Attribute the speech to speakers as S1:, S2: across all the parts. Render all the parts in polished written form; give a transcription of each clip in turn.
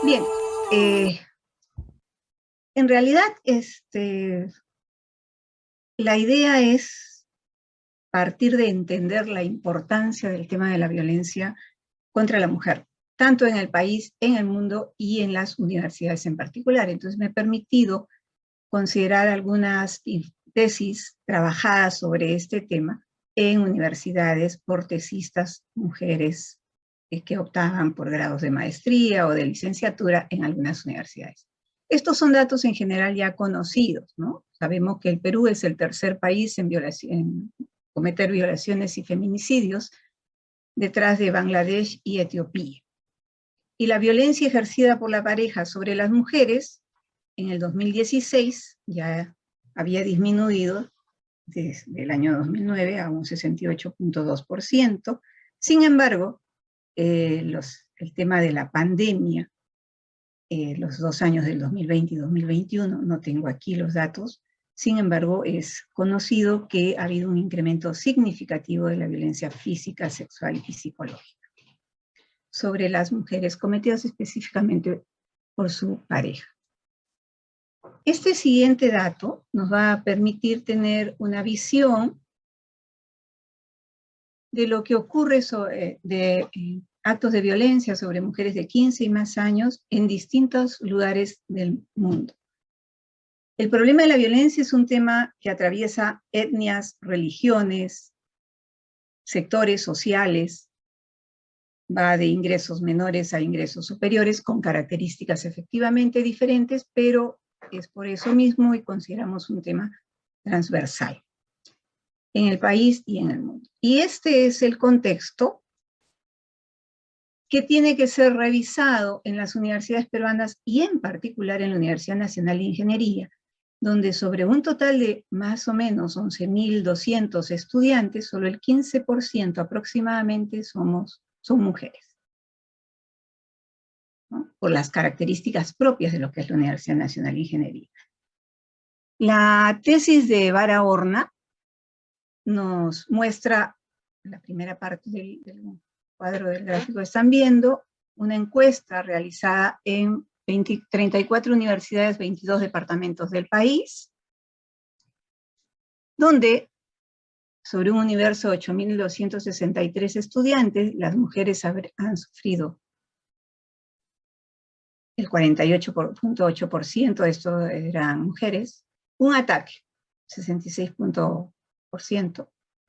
S1: Bien, en realidad la idea es partir de entender la importancia del tema de la violencia contra la mujer, tanto en el país, en el mundo y en las universidades en particular. Entonces me he permitido considerar algunas tesis trabajadas sobre este tema en universidades por tesistas mujeres que optaban por grados de maestría o de licenciatura en algunas universidades. Estos son datos en general ya conocidos, ¿no? Sabemos que el Perú es el tercer país en cometer violaciones y feminicidios, detrás de Bangladesh y Etiopía. Y la violencia ejercida por la pareja sobre las mujeres en el 2016 ya había disminuido desde el año 2009 a un 68.2%. Sin embargo, el tema de la pandemia, los 2 años del 2020 y 2021, no tengo aquí los datos, sin embargo, es conocido que ha habido un incremento significativo de la violencia física, sexual y psicológica sobre las mujeres, cometidas específicamente por su pareja. Este siguiente dato nos va a permitir tener una visión de lo que ocurre actos de violencia sobre mujeres de 15 y más años en distintos lugares del mundo. El problema de la violencia es un tema que atraviesa etnias, religiones, sectores sociales, va de ingresos menores a ingresos superiores, con características efectivamente diferentes, pero es por eso mismo y consideramos un tema transversal en el país y en el mundo. Y este es el contexto que tiene que ser revisado en las universidades peruanas y en particular en la Universidad Nacional de Ingeniería, donde sobre un total de más o menos 11.200 estudiantes, solo el 15% aproximadamente son mujeres, ¿no? Por las características propias de lo que es la Universidad Nacional de Ingeniería. La tesis de Barahona nos muestra, en la primera parte del cuadro del gráfico están viendo, una encuesta realizada en 34 universidades, 22 departamentos del país, donde sobre un universo de 8.263 estudiantes, las mujeres han sufrido el 48.8% de estos eran mujeres, un ataque, 66%,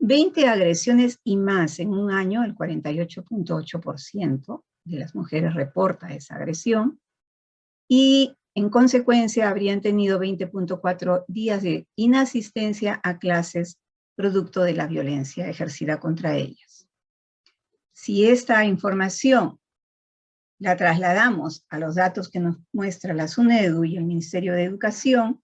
S1: 20 agresiones y más en un año, el 48.8% de las mujeres reporta esa agresión, y en consecuencia habrían tenido 20.4 días de inasistencia a clases producto de la violencia ejercida contra ellas. Si esta información la trasladamos a los datos que nos muestra la SUNEDU y el Ministerio de Educación,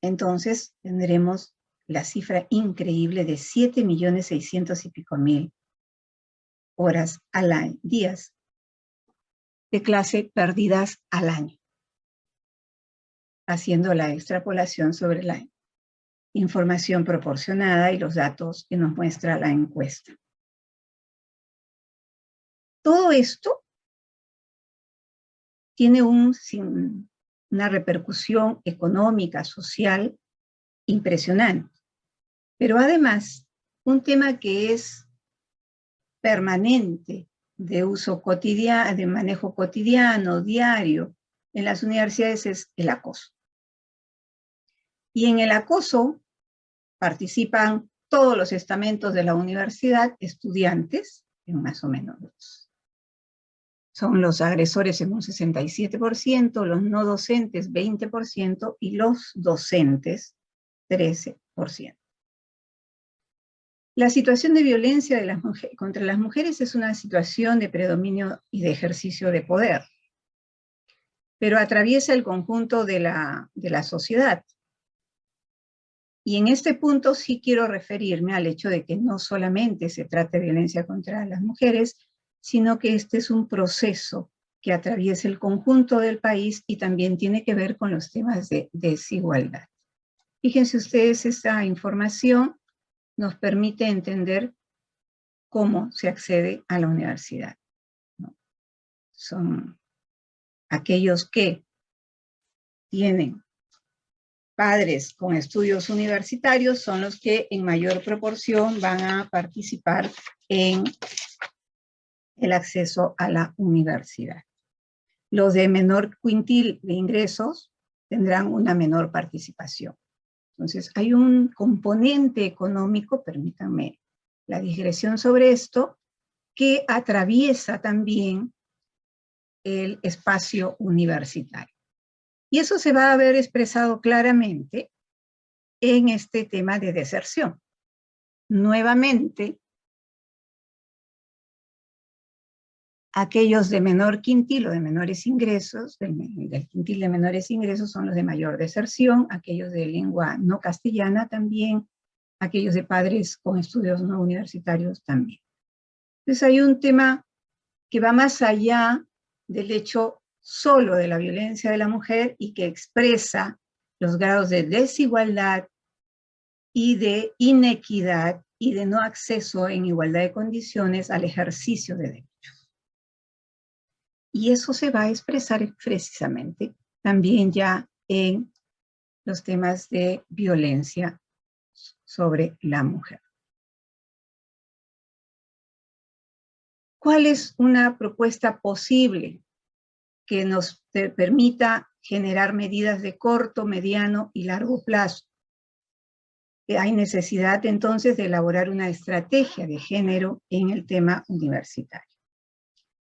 S1: entonces tendremos la cifra increíble de 7.600.000 y pico horas al año, días de clase perdidas al año, haciendo la extrapolación sobre la información proporcionada y los datos que nos muestra la encuesta. Todo esto tiene una repercusión económica, social, impresionante. Pero además, un tema que es permanente, de uso cotidiano, de manejo cotidiano, diario, en las universidades es el acoso. Y en el acoso participan todos los estamentos de la universidad, estudiantes, en más o menos son los agresores en un 67%, los no docentes 20% y los docentes 13%. La situación de violencia contra las mujeres es una situación de predominio y de ejercicio de poder, pero atraviesa el conjunto de la sociedad. Y en este punto sí quiero referirme al hecho de que no solamente se trata de violencia contra las mujeres, sino que este es un proceso que atraviesa el conjunto del país y también tiene que ver con los temas de desigualdad. Fíjense ustedes, esta información nos permite entender cómo se accede a la universidad, ¿no? Son aquellos que tienen padres con estudios universitarios son los que en mayor proporción van a participar en el acceso a la universidad. Los de menor quintil de ingresos tendrán una menor participación. Entonces, hay un componente económico, permítanme la digresión sobre esto, que atraviesa también el espacio universitario. Y eso se va a ver expresado claramente en este tema de deserción. Nuevamente, aquellos de menor quintil o de menores ingresos, del quintil de menores ingresos son los de mayor deserción, aquellos de lengua no castellana también, aquellos de padres con estudios no universitarios también. Entonces hay un tema que va más allá del hecho solo de la violencia de la mujer y que expresa los grados de desigualdad y de inequidad y de no acceso en igualdad de condiciones al ejercicio de derechos. Y eso se va a expresar precisamente también ya en los temas de violencia sobre la mujer. ¿Cuál es una propuesta posible que nos permita generar medidas de corto, mediano y largo plazo? Hay necesidad entonces de elaborar una estrategia de género en el tema universitario.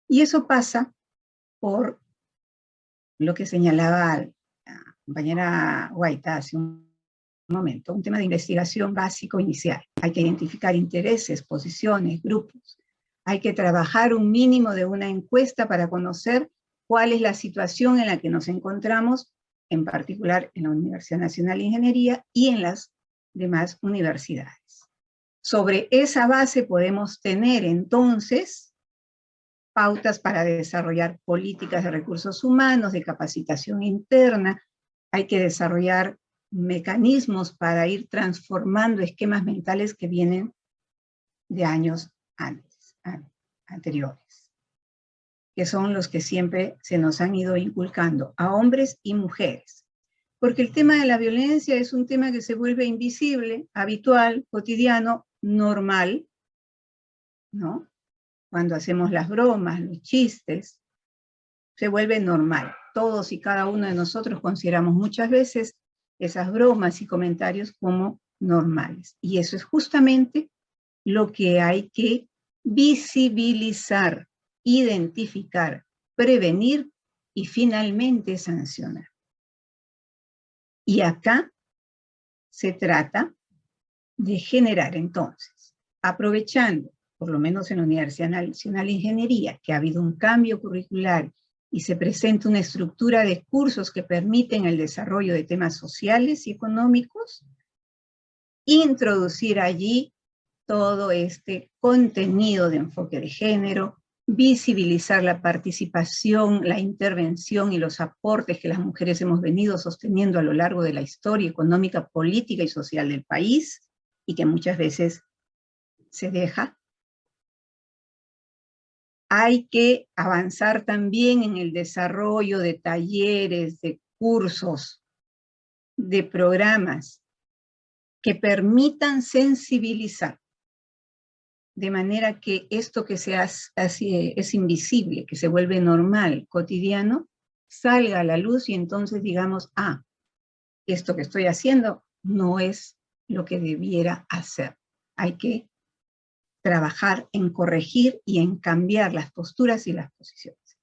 S1: Y eso pasa por lo que señalaba la compañera Guaita hace un momento, un tema de investigación básico inicial. Hay que identificar intereses, posiciones, grupos. Hay que trabajar un mínimo de una encuesta para conocer cuál es la situación en la que nos encontramos, en particular en la Universidad Nacional de Ingeniería y en las demás universidades. Sobre esa base podemos tener entonces pautas para desarrollar políticas de recursos humanos, de capacitación interna. Hay que desarrollar mecanismos para ir transformando esquemas mentales que vienen de años anteriores, que son los que siempre se nos han ido inculcando a hombres y mujeres. Porque el tema de la violencia es un tema que se vuelve invisible, habitual, cotidiano, normal, ¿no? Cuando hacemos las bromas, los chistes, se vuelve normal. Todos y cada uno de nosotros consideramos muchas veces esas bromas y comentarios como normales. Y eso es justamente lo que hay que visibilizar, identificar, prevenir y finalmente sancionar. Y acá se trata de generar entonces, aprovechando, por lo menos en la Universidad Nacional de Ingeniería, que ha habido un cambio curricular y se presenta una estructura de cursos que permiten el desarrollo de temas sociales y económicos, introducir allí todo este contenido de enfoque de género, visibilizar la participación, la intervención y los aportes que las mujeres hemos venido sosteniendo a lo largo de la historia económica, política y social del país, y que muchas veces se deja. Hay que avanzar también en el desarrollo de talleres, de cursos, de programas que permitan sensibilizar, de manera que esto que es invisible, que se vuelve normal, cotidiano, salga a la luz y entonces digamos, esto que estoy haciendo no es lo que debiera hacer. Hay que trabajar en corregir y en cambiar las posturas y las posiciones.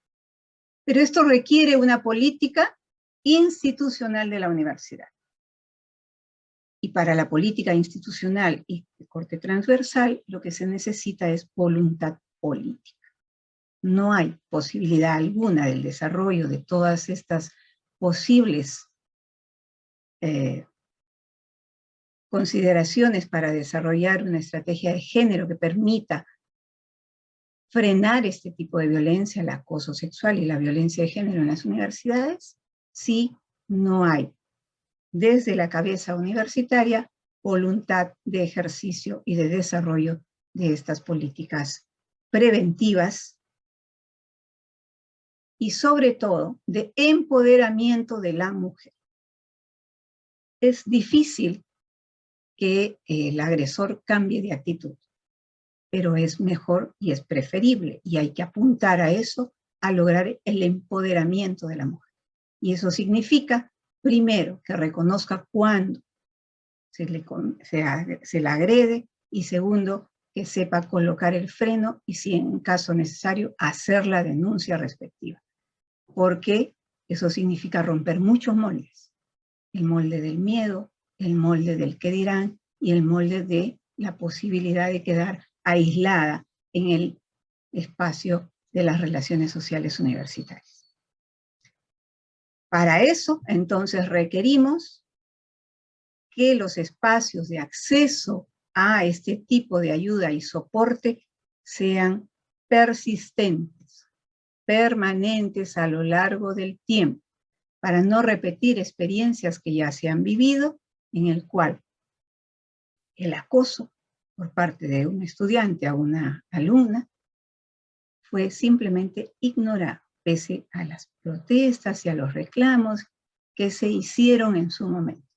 S1: Pero esto requiere una política institucional de la universidad. Y para la política institucional y de corte transversal, lo que se necesita es voluntad política. No hay posibilidad alguna del desarrollo de todas estas posibles consideraciones para desarrollar una estrategia de género que permita frenar este tipo de violencia, el acoso sexual y la violencia de género en las universidades, si no hay desde la cabeza universitaria voluntad de ejercicio y de desarrollo de estas políticas preventivas y sobre todo de empoderamiento de la mujer. Es difícil que el agresor cambie de actitud, pero es mejor y es preferible, y hay que apuntar a eso, a lograr el empoderamiento de la mujer. Y eso significa, primero, que reconozca cuándo se la agrede, y segundo, que sepa colocar el freno y, si en caso necesario, hacer la denuncia respectiva. Porque eso significa romper muchos moldes. El molde del miedo, el molde del qué dirán y el molde de la posibilidad de quedar aislada en el espacio de las relaciones sociales universitarias. Para eso, entonces, requerimos que los espacios de acceso a este tipo de ayuda y soporte sean persistentes, permanentes a lo largo del tiempo, para no repetir experiencias que ya se han vivido, en el cual el acoso por parte de un estudiante a una alumna fue simplemente ignorado, pese a las protestas y a los reclamos que se hicieron en su momento.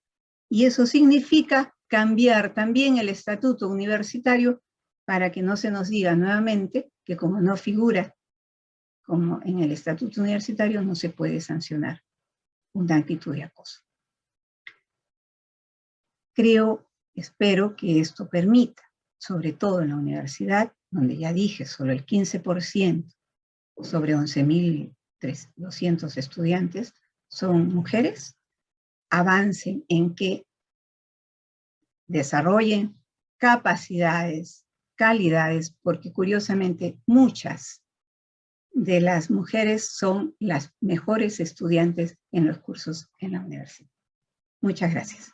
S1: Y eso significa cambiar también el estatuto universitario para que no se nos diga nuevamente que, como no figura como en el estatuto universitario, no se puede sancionar una actitud de acoso. Espero que esto permita, sobre todo en la universidad, donde ya dije, solo el 15% sobre 11.200 estudiantes son mujeres, avancen en que desarrollen capacidades, calidades, porque curiosamente muchas de las mujeres son las mejores estudiantes en los cursos en la universidad. Muchas gracias.